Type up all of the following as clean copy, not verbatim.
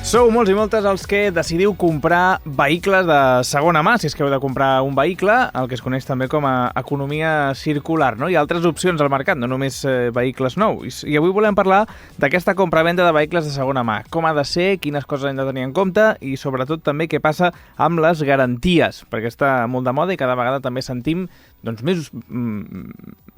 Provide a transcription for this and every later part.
Sou molts i moltes els que decidiu comprar vehicles de segona mà, si és que heu de comprar un vehicle, el que es coneix també com a economia circular, no? Hi ha altres opcions al mercat, no només vehicles nous. I avui volem parlar d'aquesta compra-venda de vehicles de segona mà. Com ha de ser, quines coses hem de tenir en compte i sobretot també què passa amb les garanties, perquè està molt de moda i cada vegada també sentim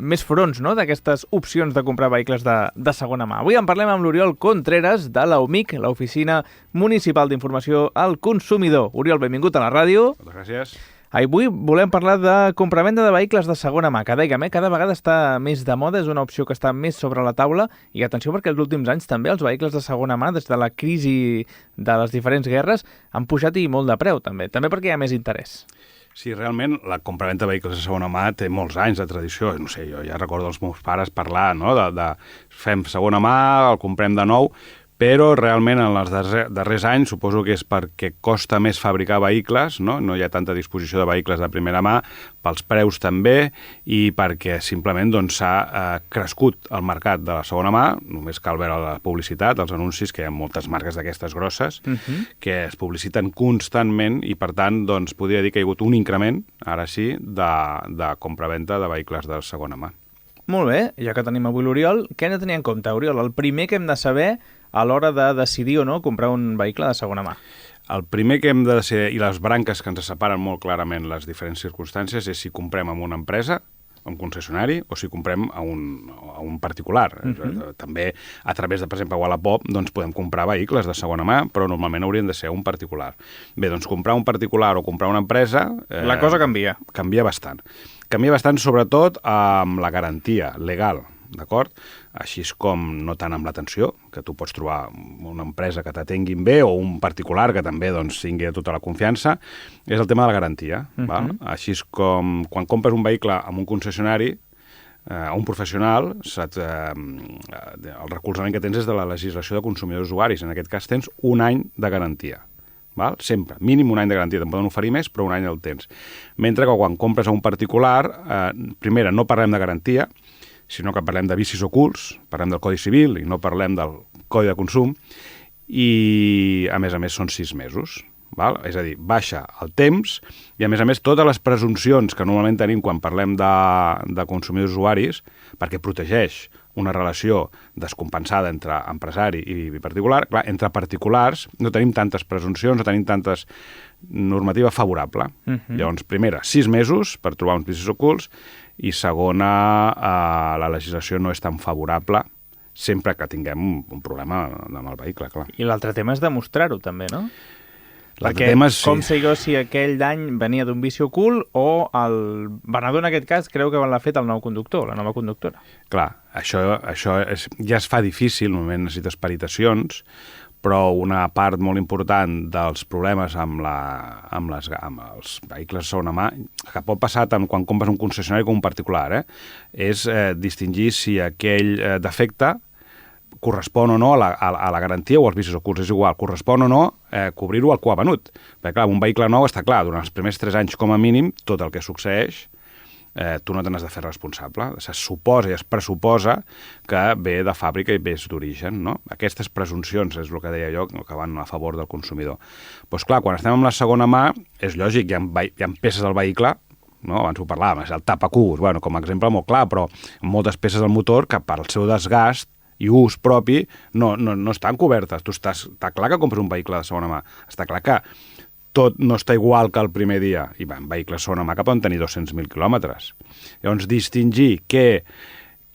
més fronts, no?, d'aquestes opcions de comprar vehicles de segona mà. Avui en parlem amb l'Oriol Contreras de l'OMIC, l'Oficina Municipal d'Informació al Consumidor. Oriol, benvingut a la ràdio. Moltes gràcies. Avui volem parlar de compra-venda de vehicles de segona mà, que dèiem, cada vegada està més de moda, és una opció que està més sobre la taula, i atenció perquè els últims anys també els vehicles de segona mà, des de la crisi de les diferents guerres, han pujat i molt de preu també perquè hi ha més interès. Sí, realment la compraventa de vehicles de segona mà té molts anys de tradició. No sé, jo ja recordo els meus pares parlar, no?, de fem segona mà, el comprem de nou, però realment en els darrers anys suposo que és perquè costa més fabricar vehicles, no hi ha tanta disposició de vehicles de primera mà, pels preus també, i perquè simplement s'ha crescut el mercat de la segona mà. Només cal veure la publicitat, els anuncis, que hi ha moltes marques d'aquestes grosses, que es publiciten constantment i, per tant, podria dir que hi ha hagut un increment, ara sí, de compraventa de vehicles de segona mà. Molt bé, ja que tenim avui l'Oriol, què hem de tenir en compte, Oriol? El primer que hem de saber a l'hora de decidir o no comprar un vehicle de segona mà. El primer que hem de decidir, i les branques que ens separen molt clarament les diferents circumstàncies, és si comprem amb una empresa, un concessionari, o si comprem a un particular. També a través de, per exemple, Wallapop, podem comprar vehicles de segona mà, però normalment haurien de ser un particular. Bé, comprar un particular o comprar una empresa... La cosa canvia. Canvia bastant. Canvia bastant sobretot amb la garantia legal, d'acord? Així com no tant amb l'atenció, que tu pots trobar una empresa que t'atenguin bé o un particular que també tingui tota la confiança, és el tema de la garantia. Val? Així com quan compres un vehicle amb un concessionari, a un professional, el recolzament que tens és de la legislació de consumidors usuaris. En aquest cas tens un any de garantia. Val? Sempre, mínim un any de garantia. Te'n poden oferir més, però un any el tens. Mentre que quan compres a un particular, primera, no parlem de garantia, sinó que parlem de vicis ocults, parlem del Codi Civil i no parlem del Codi de Consum, i a més són 6 mesos. Val? És a dir, baixa el temps i a més totes les presumpcions que normalment tenim quan parlem de consumidors usuaris, perquè protegeix una relació descompensada entre empresari i particular. Clar, entre particulars no tenim tantes presumpcions, no tenim tantes normativa favorable. Llavors, primera, 6 mesos per trobar uns vicis ocults, i segona, la legislació no és tan favorable sempre que tinguem un problema amb el vehicle, clar. I l'altre tema és demostrar-ho també, no? Perquè com sé jo si aquell dany venia d'un vici ocult o el venedor en aquest cas creu que l'ha fet el nou conductor, la nova conductora. Clar, això ja es fa difícil, normalment necessites peritacions, però una part molt important dels problemes amb els vehicles de segona mà, que pot passar tant quan compres un concessionari com un particular, és distingir si aquell defecte correspon o no a la garantia o als vicis ocults. És igual, correspon o no cobrir-ho al que ho ha venut. Perquè, clar, un vehicle nou està clar, durant els primers 3 anys com a mínim, tot el que succeeix, tu no te n'has de fer responsable. Se suposa i es pressuposa que ve de fàbrica i ve d'origen, no? Aquestes presumpcions és el que deia jo, que van a favor del consumidor. Doncs clar, quan estem amb la segona mà, és lògic, hi ha peces del vehicle, no? Abans ho parlàvem, és el tapacús, com a exemple molt clar, però moltes peces del motor que per al seu desgast i ús propi no estan cobertes. Està clar que compres un vehicle de segona mà, està clar que tot no està igual que el primer dia, i en vehicles de segona mà que poden tenir 200.000 quilòmetres. Llavors, distingir què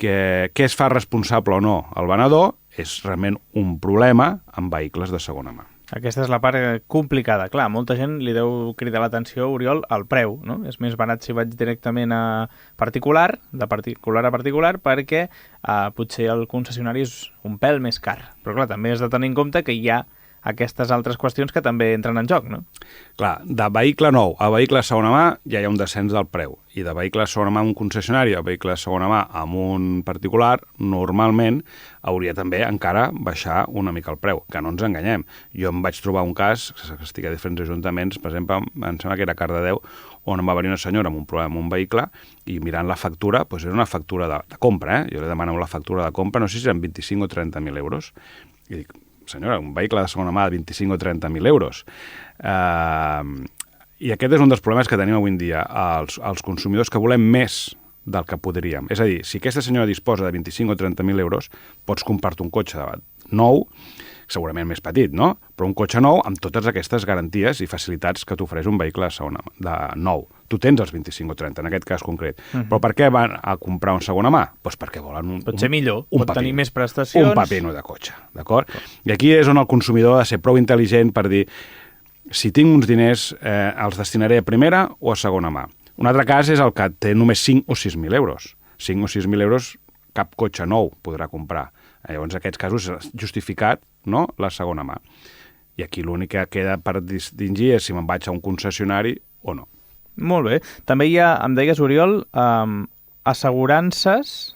es fa responsable o no el venedor és realment un problema amb vehicles de segona mà. Aquesta és la part complicada. Clar, molta gent li deu cridar l'atenció, Oriol, al preu, no? És més barat si vaig directament a particular, de particular a particular, perquè potser el concessionari és un pèl més car. Però clar, també has de tenir en compte que hi ha aquestes altres qüestions que també entren en joc, no? Clar, de vehicle nou a vehicle de segona mà ja hi ha un descens del preu. I de vehicle de segona mà amb un concessionari a vehicle de segona mà amb un particular, normalment hauria també encara baixar una mica el preu, que no ens enganyem. Jo em vaig trobar un cas, que estic a diferents ajuntaments, per exemple, em sembla que era Cardedeu, on em va venir una senyora amb un problema amb un vehicle i mirant la factura, doncs era una factura de compra, Jo li demano la factura de compra, no sé si eren 25 o 30.000 euros. I dic, senyora, un vehicle de segona mà de 25 o 30.000 euros. I aquest és un dels problemes que tenim avui en dia, els consumidors que volem més del que podríem. És a dir, si aquesta senyora disposa de 25 o 30.000 euros, pots comprar-te un cotxe nou, segurament més petit, no? Però un cotxe nou amb totes aquestes garanties i facilitats que t'ofereix un vehicle de nou. Tu tens els 25 o 30, en aquest cas concret. Però per què van a comprar un segona mà? Doncs perquè volen pot ser millor, pot tenir més prestacions. Un papino de cotxe, d'acord? I aquí és on el consumidor ha de ser prou intel·ligent per dir si tinc uns diners, els destinaré a primera o a segona mà. Un altre cas és el que té només 5 o 6.000 euros. 5 o 6.000 euros cap cotxe nou podrà comprar. Llavors, en aquests casos, és justificat, no?, la segona mà. I aquí l'únic que queda per distingir és si me'n vaig a un concessionari o no. Molt bé. També hi ha, em deies, Oriol, assegurances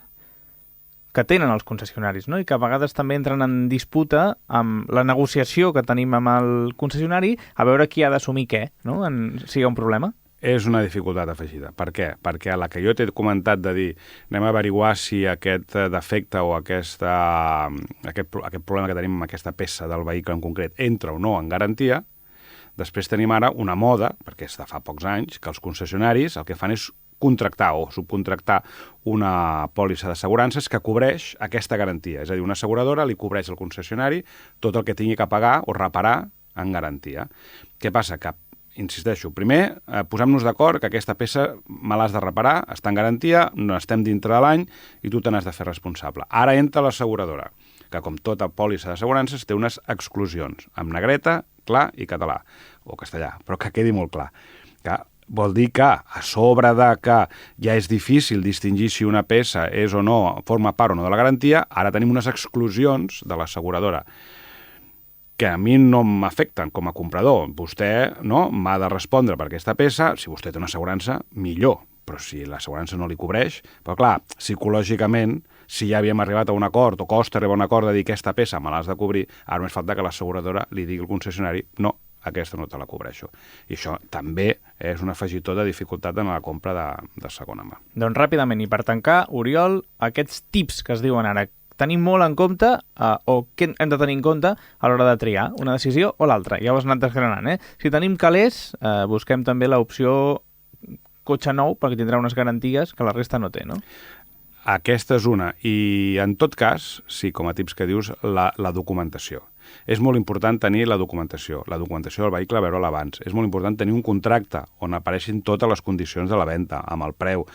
que tenen els concessionaris, no? I que a vegades també entren en disputa amb la negociació que tenim amb el concessionari a veure qui ha d'assumir què, no?, si hi ha un problema. És una dificultat afegida. Per què? Perquè la que jo t'he comentat de dir anem a averiguar si aquest defecte o aquest problema que tenim amb aquesta peça del vehicle en concret entra o no en garantia, després tenim ara una moda, perquè és de fa pocs anys, que els concessionaris el que fan és contractar o subcontractar una pòlissa d'assegurances que cobreix aquesta garantia. És a dir, una asseguradora li cobreix al concessionari tot el que tingui que pagar o reparar en garantia. Què passa? Que insisteixo, primer, posem-nos d'acord que aquesta peça me l'has de reparar, està en garantia, no estem dintre de l'any i tu te n'has de fer responsable. Ara entra l'asseguradora, que com tota pòlissa d'assegurances té unes exclusions, amb negreta, clar i català, o castellà, però que quedi molt clar. Que vol dir que, a sobre de que ja és difícil distingir si una peça és o no, forma part o no de la garantia, ara tenim unes exclusions de l'asseguradora que a mi no m'afecten com a comprador. Vostè no m'ha de respondre per aquesta peça, si vostè té una assegurança, millor, però si l'assegurança no li cobreix... Però clar, psicològicament, si ja havíem arribat a un acord o costa arribar a un acord de dir aquesta peça me l'has de cobrir, ara només falta que l'asseguradora li digui al concessionari no, aquesta no te la cobreixo. I això també és un afegitó de dificultat en la compra de segona mà. Doncs ràpidament, i per tancar, Oriol, aquests tips que es diuen ara, tenim molt en compte, o què hem de tenir en compte a l'hora de triar una decisió o l'altra. Ja ho has anat desgranant, eh? Si tenim calés, busquem també l'opció cotxe nou, perquè tindrà unes garanties que la resta no té, no? Aquesta és una. I en tot cas, sí, com a tips que dius, la documentació. És molt important tenir la documentació del vehicle, veure-la abans. És molt important tenir un contracte on apareixin totes les condicions de la venda, amb el preu.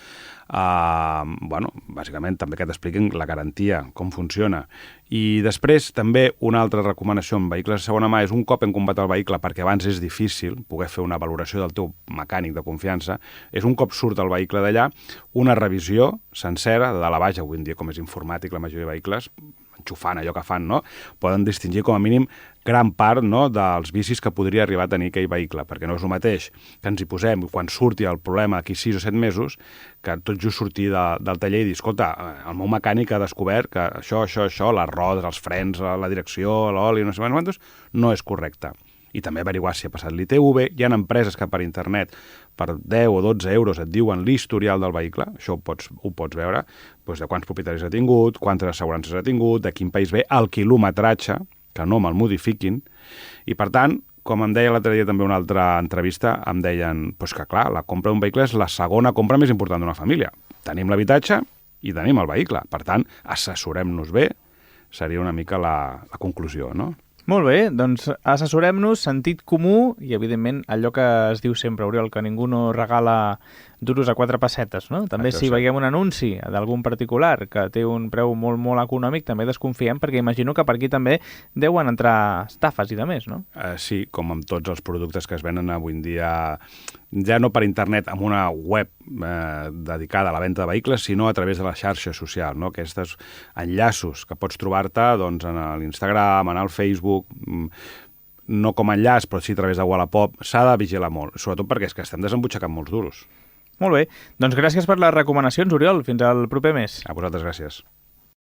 Bàsicament també que t'expliquin la garantia, com funciona. I després també una altra recomanació en vehicles de segona mà és un cop hem comprat el vehicle, perquè abans és difícil poder fer una valoració del teu mecànic de confiança, és un cop surt el vehicle d'allà, una revisió sencera, de dalt a baix, avui en dia com és informàtic la majoria de vehicles, enxufant allò que fan, no? Poden distingir com a mínim gran part, no, dels vicis que podria arribar a tenir aquell vehicle, perquè no és el mateix que ens hi posem quan surti el problema d'aquí 6 o 7 mesos, que tot just sortir del taller i dir, escolta, el meu mecànic ha descobert que això, les rodes, els frens, la direcció, l'oli, no sé quantos, no és correcte. I també averiguar si ha passat l'ITV. Hi ha empreses que per internet per 10 o 12 euros et diuen l'historial del vehicle, això ho pots veure, doncs de quants propietaris ha tingut, quantes assegurances ha tingut, de quin país ve, el quilometratge, que no me'l modifiquin. I per tant, com em deia l'altre dia també una altra entrevista, em deien que clar, la compra d'un vehicle és la segona compra més important d'una família. Tenim l'habitatge i tenim el vehicle. Per tant, assessorem-nos bé, seria una mica la conclusió, no? Molt bé, doncs assessorem-nos, sentit comú i, evidentment, allò que es diu sempre, Oriol, que ningú no regala duros a 4 pessetes, no? També si veiem un anunci d'algun particular que té un preu molt, molt econòmic, també desconfiem, perquè imagino que per aquí també deuen entrar estafes i de més, no? Sí, com amb tots els productes que es venen avui en dia, ja no per internet, amb una web dedicada a la venda de vehicles, sinó a través de la xarxa social, no? Aquests enllaços que pots trobar-te doncs, en l'Instagram, en el Facebook, no com a enllaç, però sí a través de Wallapop, s'ha de vigilar molt, sobretot perquè és que estem desembutxacant molts duros. Molt bé, doncs gràcies per les recomanacions, Oriol. Fins al proper mes. A vosaltres gràcies.